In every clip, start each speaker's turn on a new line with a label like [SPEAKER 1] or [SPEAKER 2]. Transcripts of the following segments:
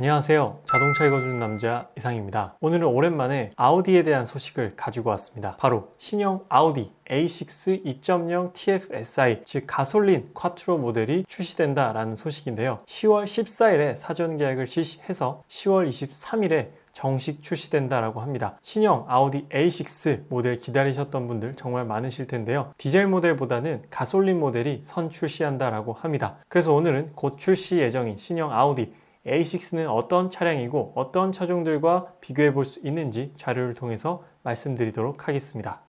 [SPEAKER 1] 안녕하세요. 자동차 읽어주는 남자 이상입니다. 오늘은 오랜만에 아우디에 대한 소식을 가지고 왔습니다. 바로 신형 아우디 A6 2.0 TFSI, 즉 가솔린 쿼트로 모델이 출시된다라는 소식인데요. 10월 14일에 사전 계약을 실시해서 10월 23일에 정식 출시된다라고 합니다. 신형 아우디 A6 모델 기다리셨던 분들 정말 많으실 텐데요. 디젤 모델보다는 가솔린 모델이 선 출시한다라고 합니다. 그래서 오늘은 곧 출시 예정인 신형 아우디 A6는 어떤 차량이고 어떤 차종들과 비교해 볼 수 있는지 자료를 통해서 말씀드리도록 하겠습니다.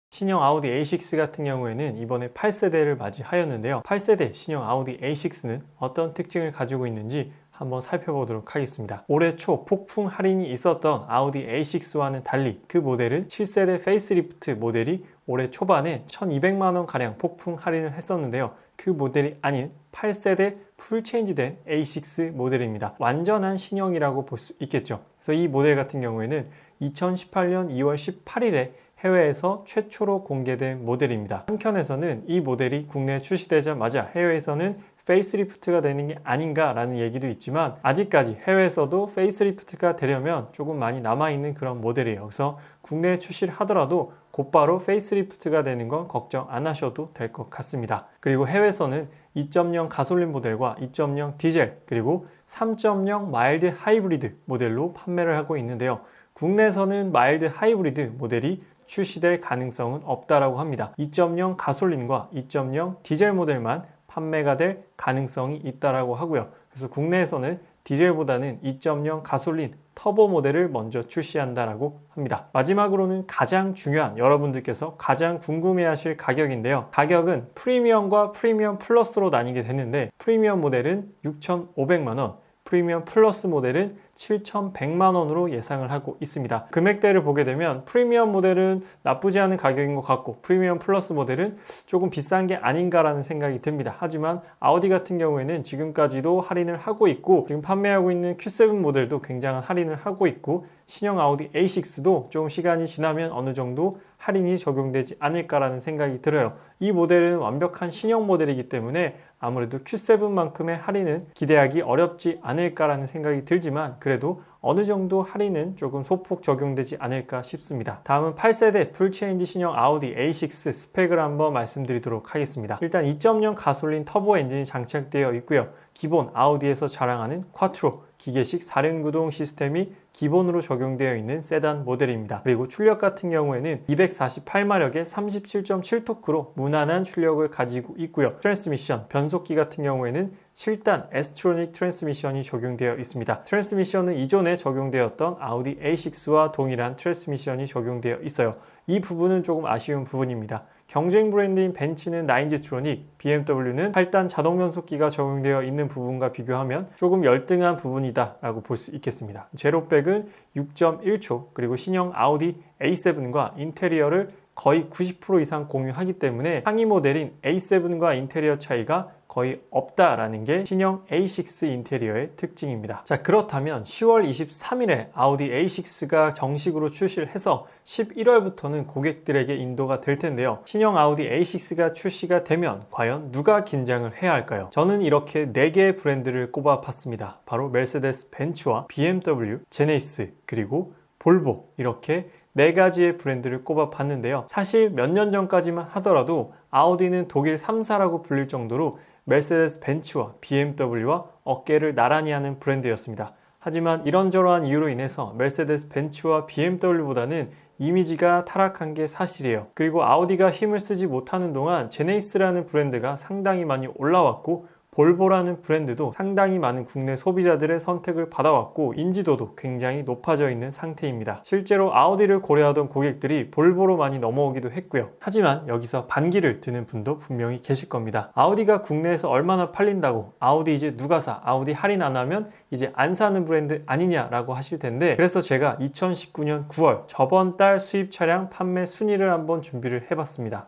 [SPEAKER 1] 신형 아우디 A6 같은 경우에는 이번에 8세대를 맞이하였는데요. 8세대 신형 아우디 A6는 어떤 특징을 가지고 있는지 한번 살펴보도록 하겠습니다. 올해 초 폭풍 할인이 있었던 아우디 A6와는 달리 그 모델은 7세대 페이스리프트 모델이 올해 초반에 1200만원 가량 폭풍 할인을 했었는데요. 그 모델이 아닌 8세대 풀 체인지된 A6 모델입니다. 완전한 신형이라고 볼 수 있겠죠. 그래서 이 모델 같은 경우에는 2018년 2월 18일에 해외에서 최초로 공개된 모델입니다. 한켠에서는 이 모델이 국내에 출시되자마자 해외에서는 페이스리프트가 되는 게 아닌가라는 얘기도 있지만 아직까지 해외에서도 페이스리프트가 되려면 조금 많이 남아있는 그런 모델이에요. 그래서 국내에 출시를 하더라도 곧바로 페이스리프트가 되는 건 걱정 안 하셔도 될 것 같습니다. 그리고 해외에서는 2.0 가솔린 모델과 2.0 디젤 그리고 3.0 마일드 하이브리드 모델로 판매를 하고 있는데요. 국내에서는 마일드 하이브리드 모델이 출시될 가능성은 없다라고 합니다. 2.0 가솔린과 2.0 디젤 모델만 판매가 될 가능성이 있다라고 하고요. 그래서 국내에서는 디젤보다는 2.0 가솔린 터보 모델을 먼저 출시한다라고 합니다. 마지막으로는 가장 중요한 여러분들께서 가장 궁금해하실 가격인데요. 가격은 프리미엄과 프리미엄 플러스로 나뉘게 되는데 프리미엄 모델은 6,500만 원, 프리미엄 플러스 모델은 7,100만 원으로 예상을 하고 있습니다. 금액대를 보게 되면 프리미엄 모델은 나쁘지 않은 가격인 것 같고 프리미엄 플러스 모델은 조금 비싼 게 아닌가라는 생각이 듭니다. 하지만 아우디 같은 경우에는 지금까지도 할인을 하고 있고 지금 판매하고 있는 Q7 모델도 굉장한 할인을 하고 있고 신형 아우디 A6도 조금 시간이 지나면 어느 정도 할인이 적용되지 않을까라는 생각이 들어요. 이 모델은 완벽한 신형 모델이기 때문에 아무래도 Q7만큼의 할인은 기대하기 어렵지 않을까라는 생각이 들지만 그래도 어느 정도 할인은 조금 소폭 적용되지 않을까 싶습니다. 다음은 8세대 풀체인지 신형 아우디 A6 스펙을 한번 말씀드리도록 하겠습니다. 일단 2.0 가솔린 터보 엔진이 장착되어 있고요. 기본 아우디에서 자랑하는 쿼트로 기계식 4륜구동 시스템이 기본으로 적용되어 있는 세단 모델입니다. 그리고 출력 같은 경우에는 248마력의 37.7토크로 무난한 출력을 가지고 있고요. 트랜스미션, 변속기 같은 경우에는 7단 에스트로닉 트랜스미션이 적용되어 있습니다. 트랜스미션은 이전에 적용되었던 아우디 A6와 동일한 트랜스미션이 적용되어 있어요. 이 부분은 조금 아쉬운 부분입니다. 경쟁 브랜드인 벤츠는 9G트로닉, BMW는 8단 자동 변속기가 적용되어 있는 부분과 비교하면 조금 열등한 부분이다 라고 볼 수 있겠습니다. 제로백은 6.1초 그리고 신형 아우디 A7과 인테리어를 거의 90% 이상 공유하기 때문에 상위 모델인 A7과 인테리어 차이가 거의 없다라는 게 신형 A6 인테리어의 특징입니다. 자, 그렇다면 10월 23일에 아우디 A6가 정식으로 출시를 해서 11월부터는 고객들에게 인도가 될 텐데요. 신형 아우디 A6가 출시가 되면 과연 누가 긴장을 해야 할까요? 저는 이렇게 4개의 브랜드를 꼽아봤습니다. 바로 메르세데스 벤츠와 BMW, 제네시스, 그리고 볼보 이렇게 4가지의 브랜드를 꼽아봤는데요. 사실 몇 년 전까지만 하더라도 아우디는 독일 3사라고 불릴 정도로 메르세데스 벤츠와 BMW와 어깨를 나란히 하는 브랜드였습니다. 하지만 이런저러한 이유로 인해서 메르세데스 벤츠와 BMW보다는 이미지가 타락한 게 사실이에요. 그리고 아우디가 힘을 쓰지 못하는 동안 제네시스라는 브랜드가 상당히 많이 올라왔고 볼보라는 브랜드도 상당히 많은 국내 소비자들의 선택을 받아왔고 인지도도 굉장히 높아져 있는 상태입니다. 실제로 아우디를 고려하던 고객들이 볼보로 많이 넘어오기도 했고요. 하지만 여기서 반기를 드는 분도 분명히 계실 겁니다. 아우디가 국내에서 얼마나 팔린다고 아우디 이제 누가 사? 아우디 할인 안 하면 이제 안 사는 브랜드 아니냐라고 하실 텐데 그래서 제가 2019년 9월 저번 달 수입 차량 판매 순위를 한번 준비를 해봤습니다.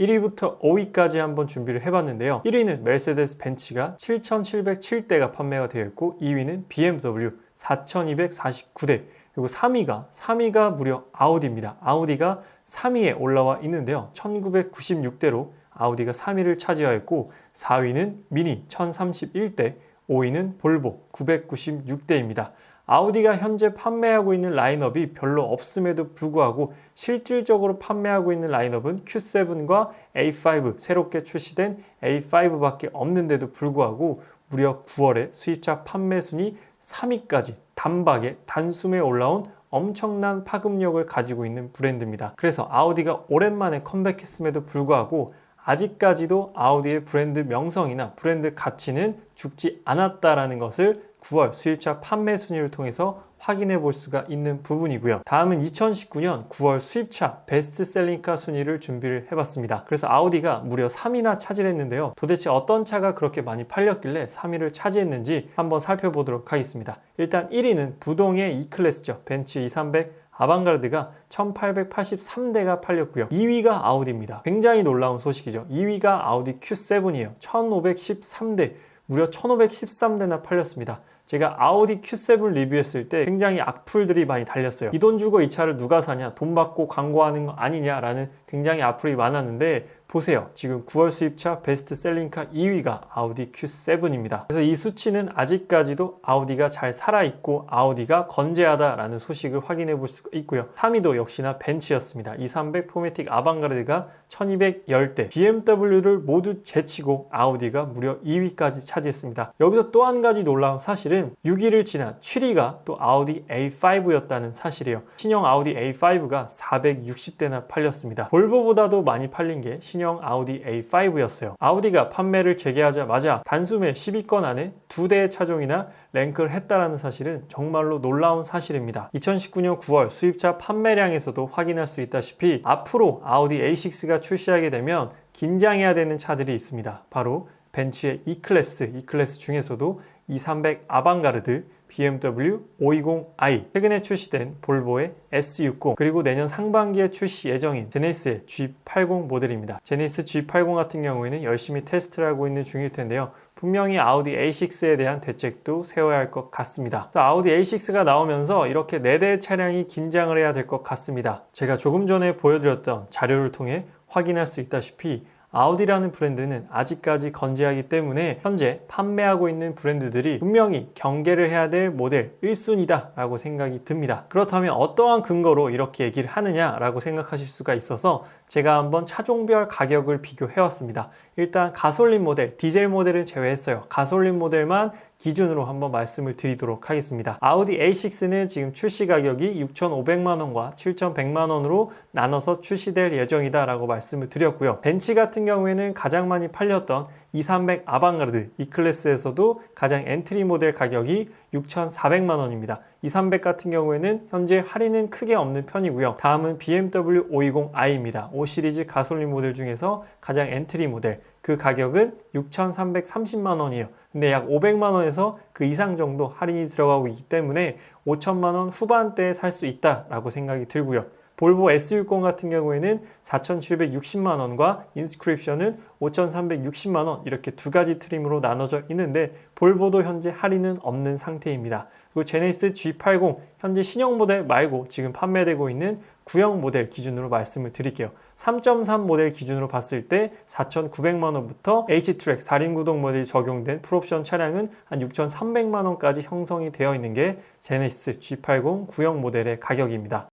[SPEAKER 1] 1위부터 5위까지 한번 준비를 해봤는데요. 1위는 메르세데스 벤츠가 7,707대가 판매가 되어 있고 2위는 BMW 4,249대 그리고 3위가 무려 아우디입니다. 아우디가 3위에 올라와 있는데요. 1996대로 아우디가 3위를 차지하였고 4위는 미니 1031대, 5위는 볼보 996대입니다. 아우디가 현재 판매하고 있는 라인업이 별로 없음에도 불구하고 실질적으로 판매하고 있는 라인업은 Q7과 A5, 새롭게 출시된 A5밖에 없는데도 불구하고 무려 9월에 수입차 판매 순위 3위까지 단박에 단숨에 올라온 엄청난 파급력을 가지고 있는 브랜드입니다. 그래서 아우디가 오랜만에 컴백했음에도 불구하고 아직까지도 아우디의 브랜드 명성이나 브랜드 가치는 죽지 않았다라는 것을 9월 수입차 판매 순위를 통해서 확인해 볼 수가 있는 부분이고요. 다음은 2019년 9월 수입차 베스트셀링카 순위를 준비를 해봤습니다. 그래서 아우디가 무려 3위나 차지했는데요. 도대체 어떤 차가 그렇게 많이 팔렸길래 3위를 차지했는지 한번 살펴보도록 하겠습니다. 일단 1위는 부동의 E클래스죠. 벤츠 E300 아방가르드가 1883대가 팔렸고요. 2위가 아우디입니다. 굉장히 놀라운 소식이죠. 2위가 아우디 Q7이에요. 1513대, 무려 1513대나 팔렸습니다. 제가 아우디 Q7 리뷰했을 때 굉장히 악플들이 많이 달렸어요. 이 돈 주고 이 차를 누가 사냐, 돈 받고 광고하는 거 아니냐라는 굉장히 악플이 많았는데 보세요. 지금 9월 수입차 베스트셀링카 2위가 아우디 Q7입니다. 그래서 이 수치는 아직까지도 아우디가 잘 살아있고 아우디가 건재하다라는 소식을 확인해 볼 수가 있고요. 3위도 역시나 벤츠였습니다. E300 포매틱 아방가르드가 1210대, BMW를 모두 제치고 아우디가 무려 2위까지 차지했습니다. 여기서 또 한 가지 놀라운 사실은 6위를 지난 7위가 또 아우디 A5였다는 사실이에요. 신형 아우디 A5가 460대나 팔렸습니다. 볼보보다도 많이 팔린 게 신형 아우디 A5였어요. 아우디가 판매를 재개하자마자 단숨에 10위권 안에 2대의 차종이나 랭크를 했다는 사실은 정말로 놀라운 사실입니다. 2019년 9월 수입차 판매량에서도 확인할 수 있다시피 앞으로 아우디 A6가 출시하게 되면 긴장해야 되는 차들이 있습니다. 바로 벤츠의 E클래스 중에서도 E300 아방가르드, BMW 520i, 최근에 출시된 볼보의 S60, 그리고 내년 상반기에 출시 예정인 제네시스의 G80 모델입니다. 제네시스 G80 같은 경우에는 열심히 테스트를 하고 있는 중일 텐데요. 분명히 아우디 A6에 대한 대책도 세워야 할 것 같습니다. 아우디 A6가 나오면서 이렇게 4대의 차량이 긴장을 해야 될 것 같습니다. 제가 조금 전에 보여드렸던 자료를 통해 확인할 수 있다시피 아우디라는 브랜드는 아직까지 건재하기 때문에 현재 판매하고 있는 브랜드들이 분명히 경계를 해야 될 모델 1순위다 라고 생각이 듭니다. 그렇다면 어떠한 근거로 이렇게 얘기를 하느냐 라고 생각하실 수가 있어서 제가 한번 차종별 가격을 비교해 왔습니다. 일단 가솔린 모델, 디젤 모델은 제외했어요. 가솔린 모델만 기준으로 한번 말씀을 드리도록 하겠습니다. 아우디 A6는 지금 출시 가격이 6,500만원과 7,100만원으로 나눠서 출시될 예정이다 라고 말씀을 드렸고요. 벤츠 같은 경우에는 가장 많이 팔렸던 E300 아방가르드 E클래스에서도 가장 엔트리 모델 가격이 6,400만원입니다. E300 같은 경우에는 현재 할인은 크게 없는 편이고요. 다음은 BMW 520i입니다. 5시리즈 가솔린 모델 중에서 가장 엔트리 모델, 그 가격은 6,330만원이에요. 근데 약 500만원에서 그 이상 정도 할인이 들어가고 있기 때문에 5천만원 후반대에 살 수 있다라고 생각이 들고요. 볼보 S60 같은 경우에는 4,760만원과 인스크립션은 5,360만원, 이렇게 두 가지 트림으로 나눠져 있는데 볼보도 현재 할인은 없는 상태입니다. 그리고 제네시스 G80 현재 신형 모델 말고 지금 판매되고 있는 구형 모델 기준으로 말씀을 드릴게요. 3.3 모델 기준으로 봤을 때 4,900만원부터 H트랙 4륜 구동 모델이 적용된 풀옵션 차량은 한 6,300만원까지 형성이 되어 있는 게 제네시스 G80 구형 모델의 가격입니다.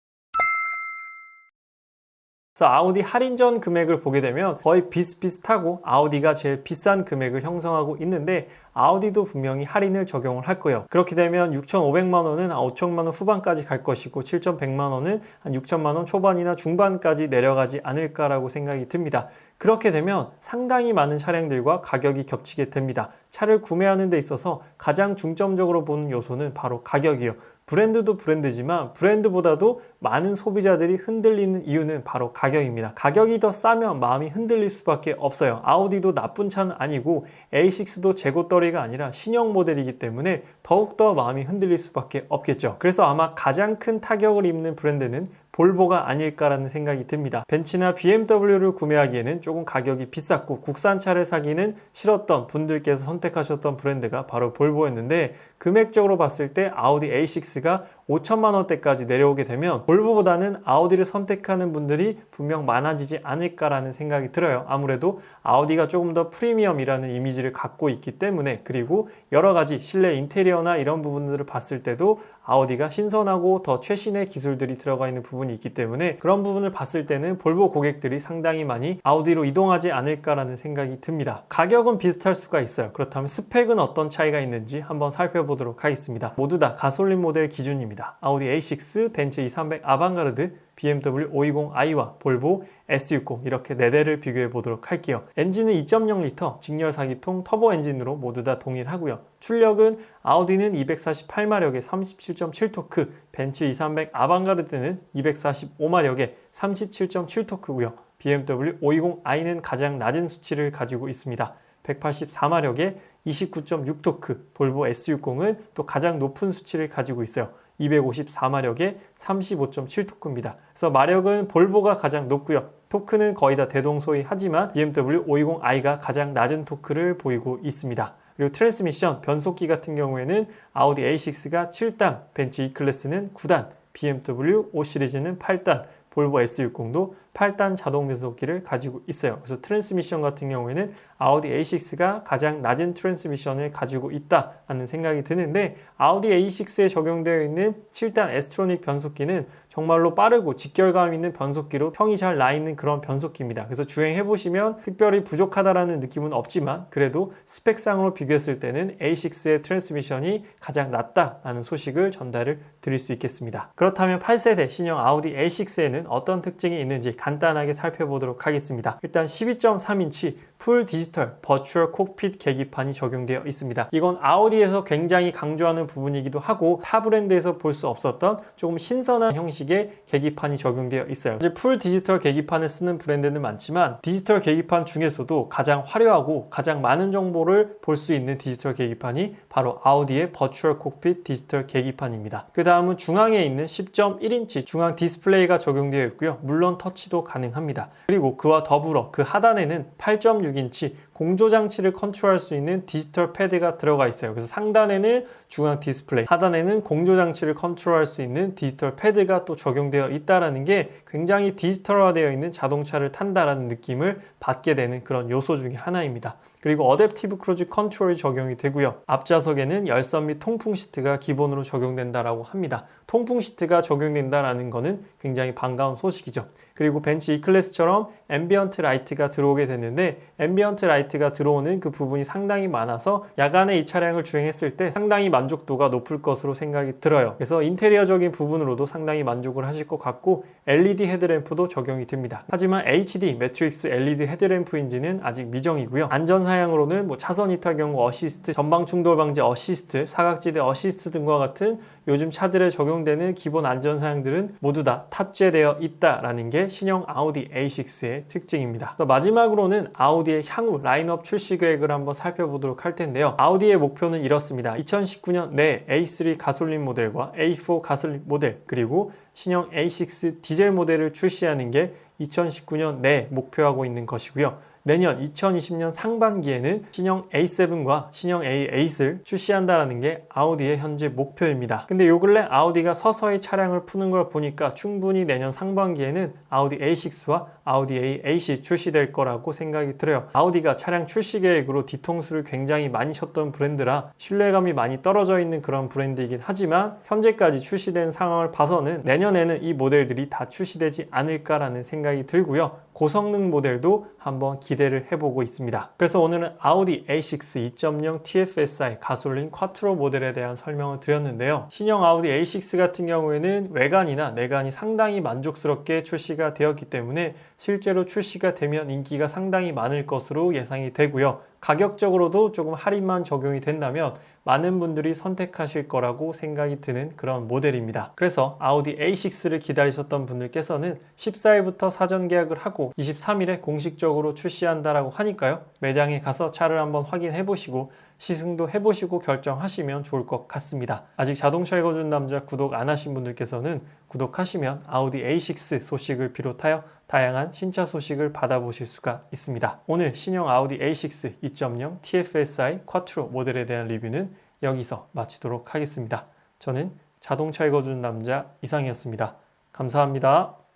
[SPEAKER 1] 그래서 아우디 할인 전 금액을 보게 되면 거의 비슷비슷하고 아우디가 제일 비싼 금액을 형성하고 있는데 아우디도 분명히 할인을 적용을 할 거예요. 그렇게 되면 6,500만원은 5천만원 후반까지 갈 것이고 7,100만원은 한 6천만원 초반이나 중반까지 내려가지 않을까라고 생각이 듭니다. 그렇게 되면 상당히 많은 차량들과 가격이 겹치게 됩니다. 차를 구매하는 데 있어서 가장 중점적으로 보는 요소는 바로 가격이에요. 브랜드도 브랜드지만 브랜드보다도 많은 소비자들이 흔들리는 이유는 바로 가격입니다. 가격이 더 싸면 마음이 흔들릴 수밖에 없어요. 아우디도 나쁜 차는 아니고 A6도 재고떨이가 아니라 신형 모델이기 때문에 더욱더 마음이 흔들릴 수밖에 없겠죠. 그래서 아마 가장 큰 타격을 입는 브랜드는 볼보가 아닐까라는 생각이 듭니다. 벤츠나 BMW를 구매하기에는 조금 가격이 비쌌고 국산차를 사기는 싫었던 분들께서 선택하셨던 브랜드가 바로 볼보였는데 금액적으로 봤을 때 아우디 A6가 5천만 원대까지 내려오게 되면 볼보보다는 아우디를 선택하는 분들이 분명 많아지지 않을까라는 생각이 들어요. 아무래도 아우디가 조금 더 프리미엄이라는 이미지를 갖고 있기 때문에, 그리고 여러 가지 실내 인테리어나 이런 부분들을 봤을 때도 아우디가 신선하고 더 최신의 기술들이 들어가 있는 부분이 있기 때문에 그런 부분을 봤을 때는 볼보 고객들이 상당히 많이 아우디로 이동하지 않을까라는 생각이 듭니다. 가격은 비슷할 수가 있어요. 그렇다면 스펙은 어떤 차이가 있는지 한번 살펴보도록 하겠습니다. 모두 다 가솔린 모델 기준입니다. 아우디 A6, 벤츠 E300 아방가르드, BMW 520i와 볼보 S60 이렇게 4대를 비교해 보도록 할게요. 엔진은 2.0L 직렬 4기통 터보 엔진으로 모두 다 동일하고요. 출력은 아우디는 248마력에 37.7토크, 벤츠 E300 아방가르드는 245마력에 37.7토크고요. BMW 520i는 가장 낮은 수치를 가지고 있습니다. 184마력에 29.6토크, 볼보 S60은 또 가장 높은 수치를 가지고 있어요. 254마력에 35.7토크입니다. 그래서 마력은 볼보가 가장 높고요. 토크는 거의 다 대동소이하지만 BMW 520i가 가장 낮은 토크를 보이고 있습니다. 그리고 트랜스미션, 변속기 같은 경우에는 아우디 A6가 7단, 벤츠 E클래스는 9단, BMW 5 시리즈는 8단, 볼보 S60도 8단 자동 변속기를 가지고 있어요. 그래서 트랜스미션 같은 경우에는 아우디 A6가 가장 낮은 트랜스미션을 가지고 있다는 생각이 드는데, 아우디 A6에 적용되어 있는 7단 에스트로닉 변속기는 정말로 빠르고 직결감 있는 변속기로 평이 잘 나 있는 그런 변속기입니다. 그래서 주행해보시면 특별히 부족하다라는 느낌은 없지만 그래도 스펙상으로 비교했을 때는 A6의 트랜스미션이 가장 낫다라는 소식을 전달을 드릴 수 있겠습니다. 그렇다면 8세대 신형 아우디 A6에는 어떤 특징이 있는지 간단하게 살펴보도록 하겠습니다. 일단 12.3인치 풀 디지털 버추얼 콕핏 계기판이 적용되어 있습니다. 이건 아우디에서 굉장히 강조하는 부분이기도 하고 타 브랜드에서 볼 수 없었던 조금 신선한 형식의 계기판이 적용되어 있어요. 이제 풀 디지털 계기판을 쓰는 브랜드는 많지만 디지털 계기판 중에서도 가장 화려하고 가장 많은 정보를 볼 수 있는 디지털 계기판이 바로 아우디의 버추얼 콕핏 디지털 계기판입니다. 그 다음은 중앙에 있는 10.1인치 중앙 디스플레이가 적용되어 있고요. 물론 터치도 가능합니다. 그리고 그와 더불어 그 하단에는 8.6인치 공조장치를 컨트롤할 수 있는 디지털 패드가 들어가 있어요. 그래서 상단에는 중앙 디스플레이, 하단에는 공조장치를 컨트롤할 수 있는 디지털 패드가 또 적용되어 있다는 게 굉장히 디지털화되어 있는 자동차를 탄다라는 느낌을 받게 되는 그런 요소 중에 하나입니다. 그리고 어댑티브 크루즈 컨트롤이 적용이 되고요. 앞좌석에는 열선 및 통풍 시트가 기본으로 적용된다라고 합니다. 통풍 시트가 적용된다라는 것은 굉장히 반가운 소식이죠. 그리고 벤츠 E클래스처럼 앰비언트 라이트가 들어오게 됐는데 앰비언트 라이트가 들어오는 그 부분이 상당히 많아서 야간에 이 차량을 주행했을 때 상당히 만족도가 높을 것으로 생각이 들어요. 그래서 인테리어적인 부분으로도 상당히 만족을 하실 것 같고 LED 헤드램프도 적용이 됩니다. 하지만 HD 매트릭스 LED 헤드램프인지는 아직 미정이고요. 안전사양으로는 차선 이탈 경고 어시스트, 전방 충돌 방지 어시스트, 사각지대 어시스트 등과 같은 요즘 차들에 적용되는 기본 안전사양들은 모두 다 탑재되어 있다라는 게 신형 아우디 A6의 특징입니다. 마지막으로는 아우디의 향후 라인업 출시 계획을 한번 살펴보도록 할 텐데요. 아우디의 목표는 이렇습니다. 2019년 내 A3 가솔린 모델과 A4 가솔린 모델 그리고 신형 A6 디젤 모델을 출시하는 게 2019년 내 목표하고 있는 것이고요. 내년 2020년 상반기에는 신형 A7과 신형 A8을 출시한다는 게 아우디의 현재 목표입니다. 근데 요 근래 아우디가 서서히 차량을 푸는 걸 보니까 충분히 내년 상반기에는 아우디 A6와 아우디 A8이 출시될 거라고 생각이 들어요. 아우디가 차량 출시 계획으로 뒤통수를 굉장히 많이 쳤던 브랜드라 신뢰감이 많이 떨어져 있는 그런 브랜드이긴 하지만 현재까지 출시된 상황을 봐서는 내년에는 이 모델들이 다 출시되지 않을까라는 생각이 들고요. 고성능 모델도 한번 기대를 해보고 있습니다. 그래서 오늘은 아우디 A6 2.0 TFSI 가솔린 쿼트로 모델에 대한 설명을 드렸는데요. 신형 아우디 A6 같은 경우에는 외관이나 내관이 상당히 만족스럽게 출시가 되었기 때문에 실제로 출시가 되면 인기가 상당히 많을 것으로 예상이 되고요. 가격적으로도 조금 할인만 적용이 된다면 많은 분들이 선택하실 거라고 생각이 드는 그런 모델입니다. 그래서 아우디 A6를 기다리셨던 분들께서는 14일부터 사전 계약을 하고 23일에 공식적으로 출시한다라고 하니까요. 매장에 가서 차를 한번 확인해 보시고 시승도 해보시고 결정하시면 좋을 것 같습니다. 아직 자동차 읽어준 남자 구독 안 하신 분들께서는 구독하시면 아우디 A6 소식을 비롯하여 다양한 신차 소식을 받아보실 수가 있습니다. 오늘 신형 아우디 A6 2.0 TFSI 쿼트로 모델에 대한 리뷰는 여기서 마치도록 하겠습니다. 저는 자동차 읽어주는 남자 이상이었습니다. 감사합니다.